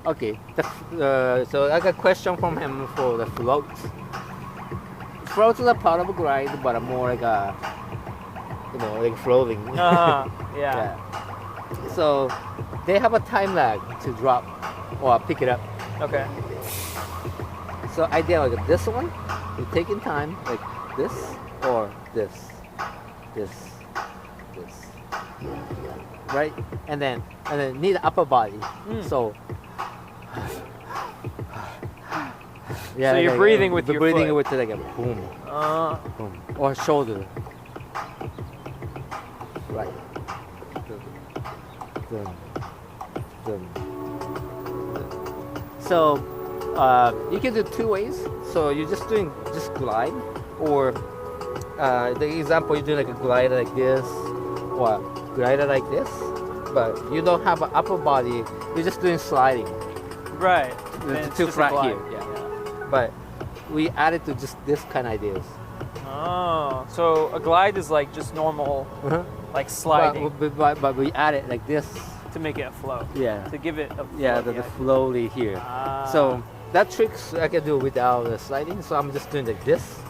Okay. So I got a question from him for the floats. Floats is a part of a glide, but more like a, like floating. Yeah. So they have a time lag to drop or pick it up. Okay. So I did like this one. You're taking time like this or this, right? And then need the upper body. So. Yeah, so you're breathing with your breathing foot. with like a boom, boom, or shoulder. Right. So you can do two ways. So you're just doing glide, or the example you do like a glider like this, or glider like this, but you don't have an upper body. You're just doing sliding. Right. The two flat here. Yeah. But we added to just this kind of ideas. Oh, so a glide is like just normal, like sliding. But we added like this to make it a flow. Yeah. To give it a flow. Yeah, the slowly here. So that tricks I can do without the sliding. So I'm just doing like this.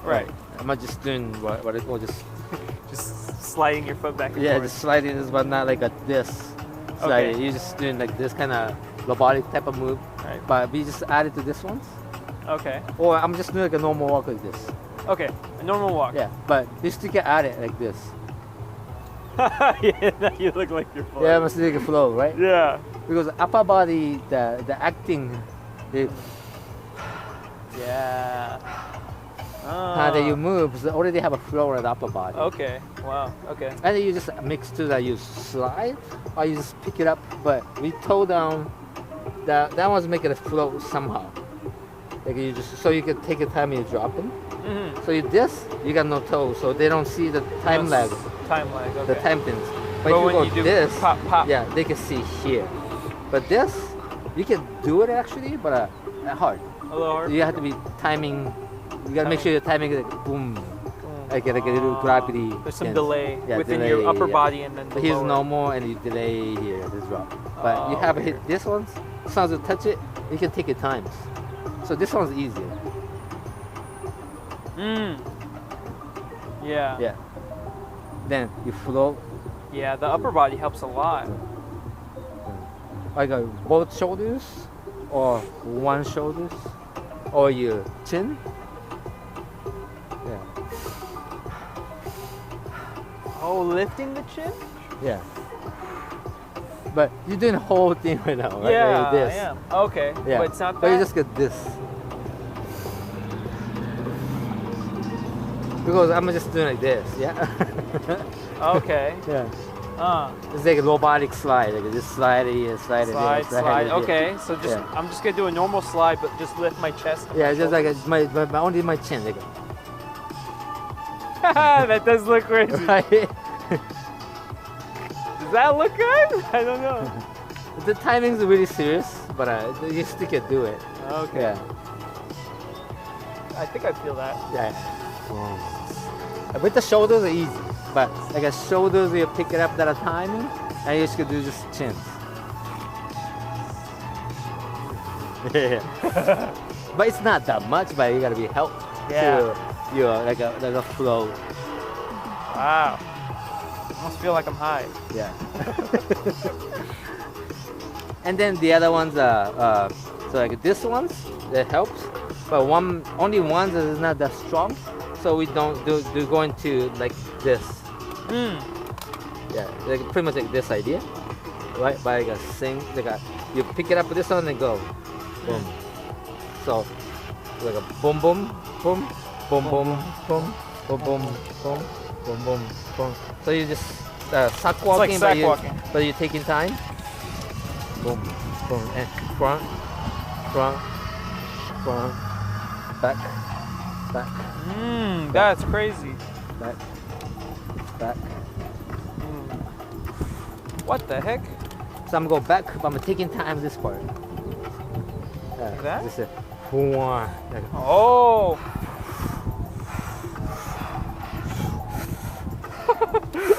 Right. I'm not just doing what it called just sliding your foot back and yeah, forth. just sliding this, but not like a this sliding. Okay. You're just doing like this kind of robotic type of move. Right. But we just added to this ones. Okay. Or I'm just doing like a normal walk like this. Okay, a normal walk. Yeah, but you still can add it like this. Yeah, now you look like you're floating. Yeah, I'm still like a flow, right? Yeah. Because upper body, the acting, Yeah. that you move, so already have a flow at the upper body. Okay. Wow. Okay. And then you just mix to that, you slide, or you just pick it up, but we toe down, that one's making it float somehow. Like you just, so you can take your time and you drop them. So you got no toe, so they don't see the time lag. Time lag, okay. The time pins. But But if when you you go do this, pop, pop. yeah, they can see here. But this, you can do it actually, but hard. A little hard. You have to be timing. You gotta make sure you're timing it like boom, like a little gravity. There's some sense. delay Yeah, within delay, your upper yeah. body and then the But here's lower. normal, and you delay here at this drop. But you have hit this one. As long as you touch it, you can take your times. So this one's easier. Yeah. Yeah. Then you float. Yeah, the upper body helps a lot. Like both shoulders, or one shoulders, or your chin. Yeah. Oh, lifting the chin? Yeah. But you're doing the whole thing right now, right? Yeah, Like this. I am. Okay. Yeah. But it's not that? But you just get this. Because I'm just doing like this, yeah? Okay. Yeah. Uh, It's like a robotic slide, like just slide here, slide it slide, here, slide. it here. Okay, so just Yeah. I'm just gonna do a normal slide, but just lift my chest. and Yeah, my just like shoulders. only my chin, like That does look crazy. right? Does that look good? I don't know. The timing's really serious, but you still can do it. Okay. Yeah, I think I feel that. yeah. With the shoulders are easy, but like a shoulders you pick it up that a timing, and you just can do just chin. Yeah. But it's not that much, but you gotta be helped. Yeah. To your like a flow. Wow. I almost feel like I'm high. Yeah. And then the other ones are so like this ones that helps, but only one that is not that strong, so we don't do going to like this. Yeah, like pretty much like this idea, right? By like a you pick it up with this one and go, boom. So like a boom boom boom boom boom boom boom boom boom boom boom boom. So you just sack walking, sack walking. but you're taking time. Boom, boom, and front, back, That's crazy. back. What the heck? So I'm going back, but I'm taking time this part. That? Just one. Oh.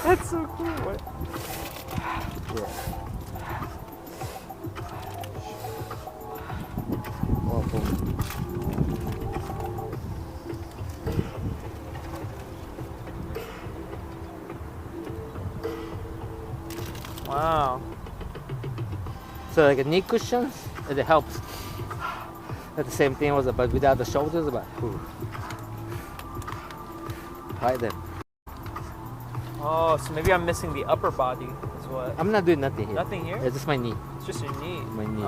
That's so cool. What? Wow. So like a knee cushions, it helps. That's the same thing was but without the shoulders, but right then. Oh, so maybe I'm missing the upper body. Is what? I'm not doing nothing here. Nothing here? It's just my knee. It's just your knee. My knee.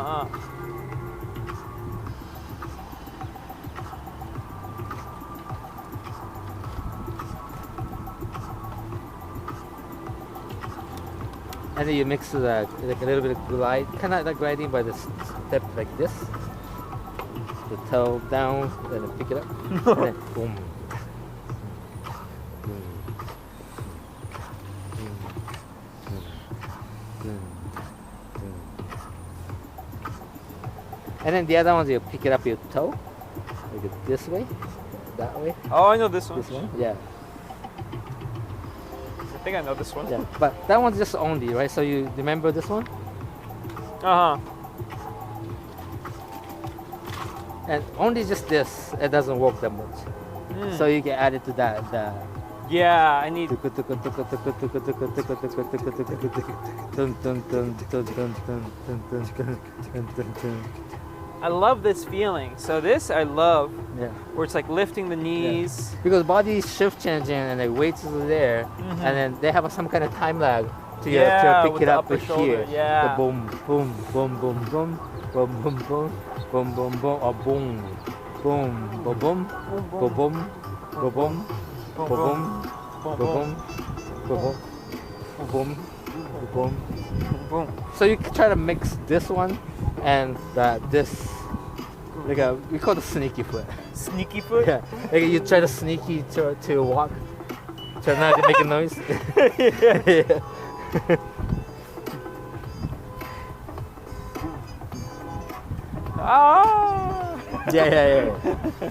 And then you mix like a little bit of glide, kind of like gliding by the step like this. The toe down, and then pick it up, and then boom. And then the other ones you pick it up your toe, like this way, that way. Oh, I know this one. This one, yeah. I think I know this one. Yeah, but that one's just only, right? So you remember this one? Uh-huh. And only just this, it doesn't work that much. So you can add it to that. Yeah, I need... I love this feeling. So this I love, where it's like lifting the knees. Yeah. Because body is shift changing and the weights are there, and then they have some kind of time lag to pick it up here. Yeah. The boom, boom, boom, boom, boom, boom, boom, boom, boom, boom, boom, or boom, boom, boom, boom, boom, boom, boom, boom, boom, boom, boom, boom, boom. So you try to mix this one and this, like we call it sneaky foot. Sneaky foot? Yeah, like you try to sneaky to walk, try not to make a noise. Yeah. Ah! Yeah.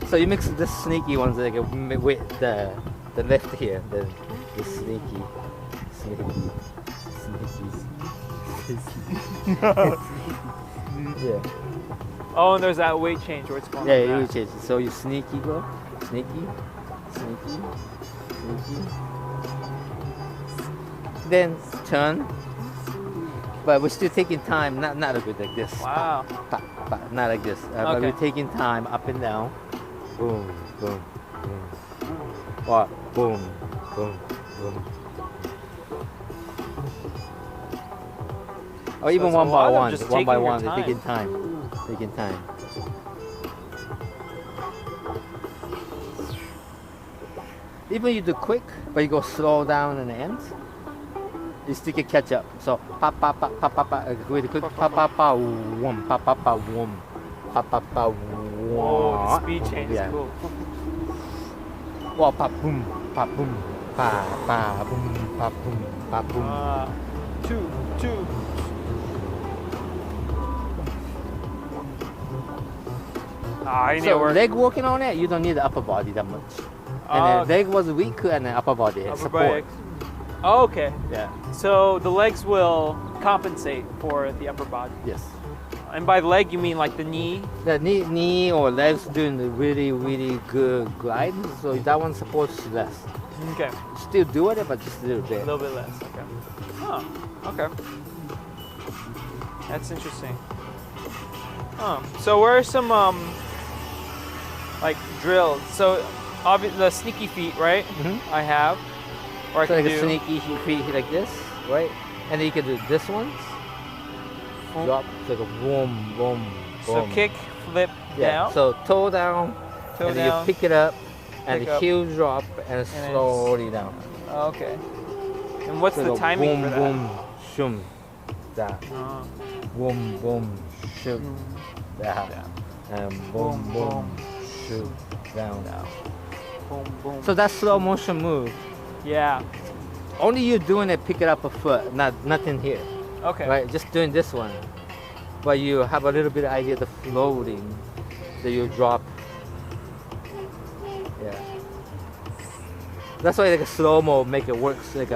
So you mix the sneaky ones like with the left here, the sneaky. Yeah. Oh, and there's that weight change where it's going. Yeah, like you that. change. So you sneaky go, sneaky. Then turn. But we're still taking time, not a bit like this. Wow. Not like this. But we're taking time up and down. Boom, boom, boom. Or boom, boom, boom. Or even it's a one by lot of one, just one by taking your one, they're taking time. time. Even you do quick, but you go slow down in the end, you still can catch up. So pa pa pa pa pa pa, really quick, pa pa pa wom, pa pa pa wom, pa pa pa wom. Whoa, the speed change is cool. Well, pa boom, pa boom, pa boom, pa boom, pa boom. Two. So leg working on it, you don't need the upper body that much. And then leg was weak and then upper body support. Oh, okay. Yeah. So the legs will compensate for the upper body. Yes. And by leg you mean like the knee? The knee or legs doing the really good glide. So that one supports less. Okay. Still do it, but just a little bit. A little bit less. Okay. Huh. Okay. That's interesting. So where are some like drills? So the sneaky feet, right? I have. Or I So can like do a sneaky feet like this, right? And then you can do this one. Drop, like a boom, boom, boom. So kick, flip down. So toe down, Toe and down. then you pick it up, and Pick the up. heel drop, and slowly down. Okay. And what's So the go timing boom, for that? boom, shoom, that. Boom, boom, shoot, that. And boom, boom, shoot, down. Boom, boom. So that slow motion move, Yeah. only you doing it, pick it up a foot, nothing here. Okay. Right, just doing this one. But you have a little bit of idea of the floating that you drop. Yeah. That's why like a slow-mo make it works. Like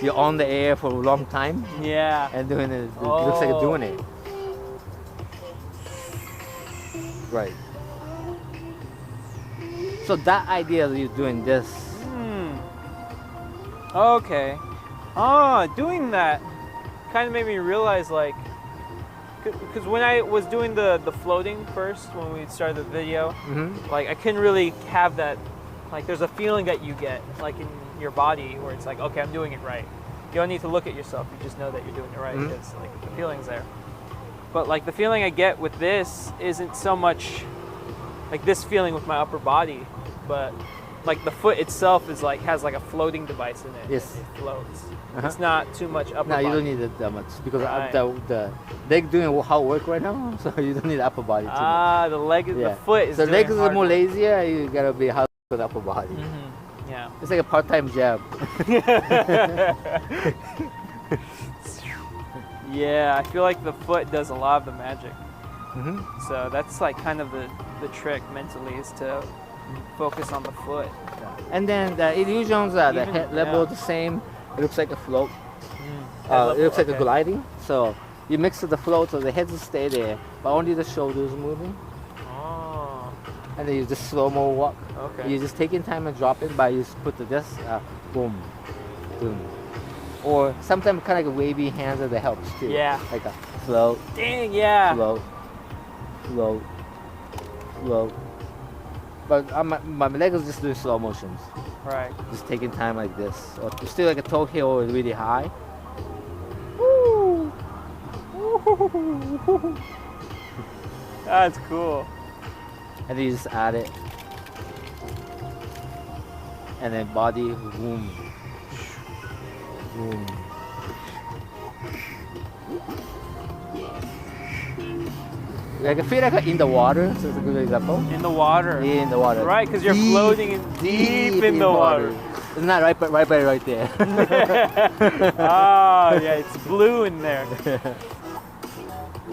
you're on the air for a long time Yeah. and doing it, looks like you're doing it. Right. So that idea that you're doing this. Okay. Doing that. kind of made me realize, like, because when I was doing the floating first, when we started the video, like I couldn't really have that. Like, there's a feeling that you get, like in your body, where it's like, okay, I'm doing it right. You don't need to look at yourself. You just know that you're doing it right because like the feeling's there. But like the feeling I get with this isn't so much like this feeling with my upper body, but like the foot itself is like has like a floating device in it. Yes. It floats. It's not too much upper body. No, you don't need it that much because the leg doing hard work right now, so you don't need upper body too much. The leg, the foot is. So doing legs hard are more work. lazier. You gotta be hard for the upper body. Yeah. It's like a part-time job. Yeah, I feel like the foot does a lot of the magic. So that's like kind of the trick mentally is to focus on the foot. And then the illusions are the head level the same. It looks like a float. It looks like a gliding. So you mix with the float, so the head will stay there, but only the shoulders moving. Oh. And then you just slow-mo walk. Okay. You're just taking time and drop it, but you just put this, boom, boom. Or sometimes kind of like wavy hands that helps too. Yeah. Like a float. Dang, yeah. Float. Float. Float. But my leg is just doing slow motions. Right. Just taking time like this. Or still like a toe heel is really high. Woo! That's cool. And then you just add it. And then body, boom. Boom. Like I feel like in the water, so it's a good example. In the water. In the water. Right, because you're floating deep in the water. It's not right there. Ah, yeah, it's blue in there.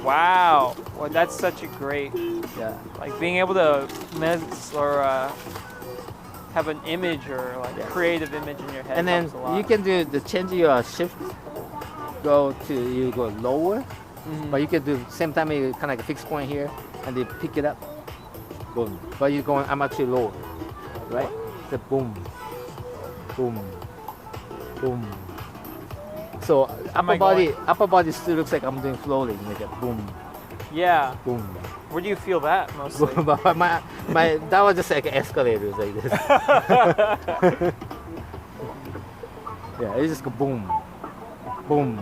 Wow. Well, that's such a great, like being able to have an image or like a creative image in your head. And then you can do the change your shift. You go lower, but you can do same time you kind of like a fixed point here, and then pick it up. Boom. But you're going. I'm actually lower, right? The boom, boom, boom. So upper body still looks like I'm doing floating, like a boom. Yeah. Boom. Where do you feel that mostly? But that was just like escalators like this. Yeah, it just go boom, boom,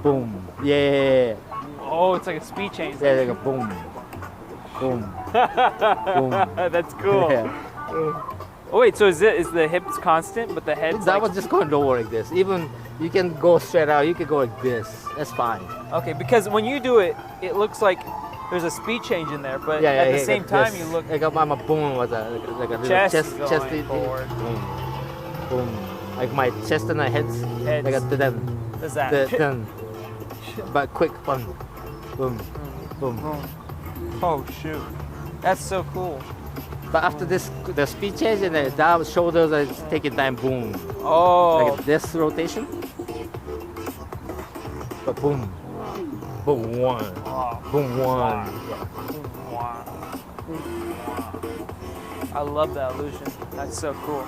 boom. Yeah. Oh, it's like a speed change. Yeah, like a boom, boom, boom. That's cool. Yeah. Oh wait, so is the hips constant, but the head's That like... was just going lower like this. Even you can go straight out. You can go like this. That's fine. Okay, because when you do it, it looks like there's a speed change in there, but at the same time you look... Like I'm a boom with like a little chest going forward. Boom, boom. Like my chest and my heads. Heads. Like a dun. Does that? Dun. But quick, fun. Boom, boom. Oh shoot, that's so cool. But after this, the speed change and the down shoulders are taking time. Boom. Oh. Like this rotation. But boom, boom one, boom one. I love that illusion. That's so cool.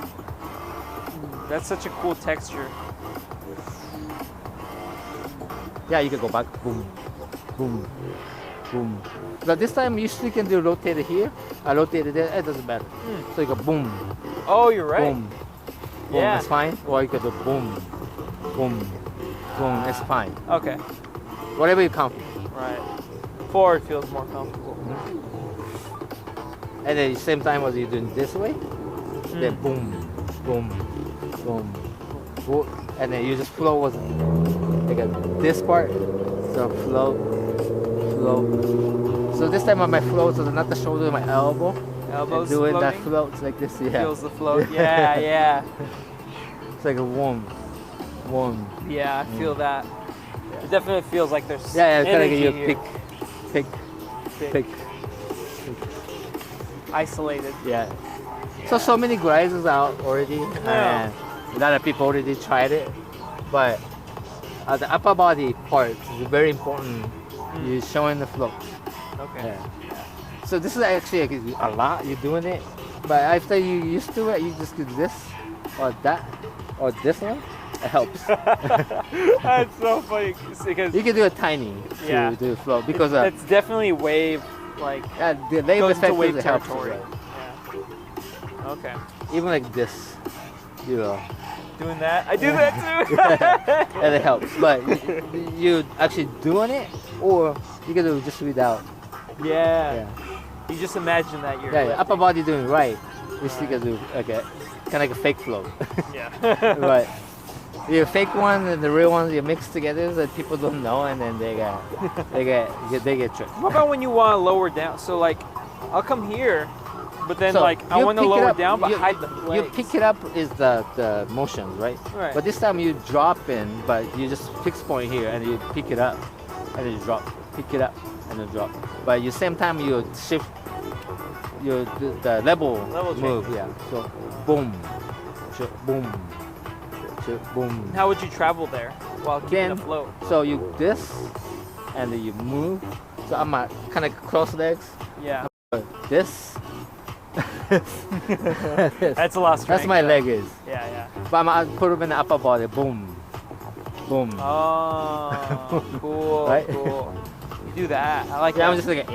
That's such a cool texture. Yeah, you can go back. Boom, boom, boom. But this time you still can do rotate it here. I rotated it. It doesn't matter. So you go boom. Oh, you're right. Boom. Boom. Yeah. That's fine. Or you can do boom, boom, boom. That's fine. Okay. Whatever you comfortable. Right. Forward feels more comfortable. And then same time as you're doing this way, then boom, boom, boom, boom. And then you just flow with like this part. So flow, flow. So this time on my flow, so not the shoulder, my elbow. Elbows doing floating? that floats like this, yeah. Feels the float. Yeah, yeah. It's like a warm. Yeah, I feel that. It definitely feels like there's Yeah, kind of energy you here. pick. Isolated. Yeah. So many gliders out already, and a lot of people already tried it, but the upper body part is very important. You're showing the float. Okay. Yeah. So this is actually like a lot. You're doing it, but after you used to it, you just do this or that or this one. helps. That's so funny because You can do it tiny to do flow because it's definitely wave like the wave goes effect into wave helps. territory. Right? Yeah. Okay. Even like this, you know, Doing that, I do that too. and it helps. But you actually doing it, or you can do it just without. Yeah. You just imagine that you're. Yeah, upper body doing right. You still can do kind of like a fake flow. Yeah. Right. The fake one and the real ones you mix together so that people don't know, and then they get tricked. What about when you want to lower down? So like, I'll come here, but then So like I you want to pick it lower up, down but you- hide the legs. You pick it up is the motion, right? Right. But this time you drop in, but you just fix point here and you pick it up and then you drop. Pick it up and then drop. But at the same time you shift the level move. change. Yeah. So boom, boom, boom. How would you travel there while keeping Then- afloat? So you this and then you move. So I'm kind of cross legs. Yeah. This. That's a lot of strength. That's my leg is. Yeah. But I put them in the upper body. Boom, boom. Oh, cool. Right? Cool. You do that. I like Yeah, that. I'm just like.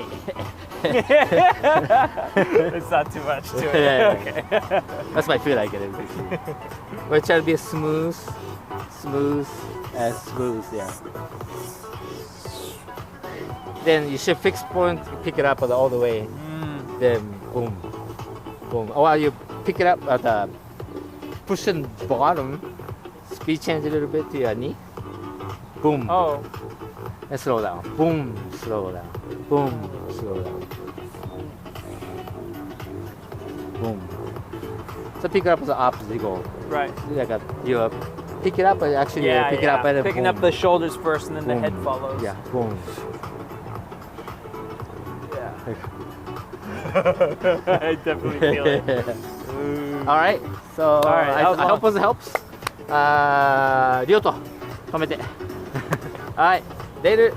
It's not too much to it. Yeah. Okay. That's my feel like it. We're trying to be smooth. Yeah. Then you should fix point, pick it up all the way. Then boom, boom. Or you pick it up at the pushing bottom, speed change a little bit to your knee. Boom. Oh. And slow down. Boom, slow down. Boom, slow down. Boom. So pick it up as the opposite. You go Right. like you pick it up, but actually Yeah. pick it up and then picking boom. up the shoulders first, and then the Boom. head follows. Yeah, boom. Yeah. I definitely feel it. All right. So right, that was I hope it helps. りょうと止めて。はい。Later.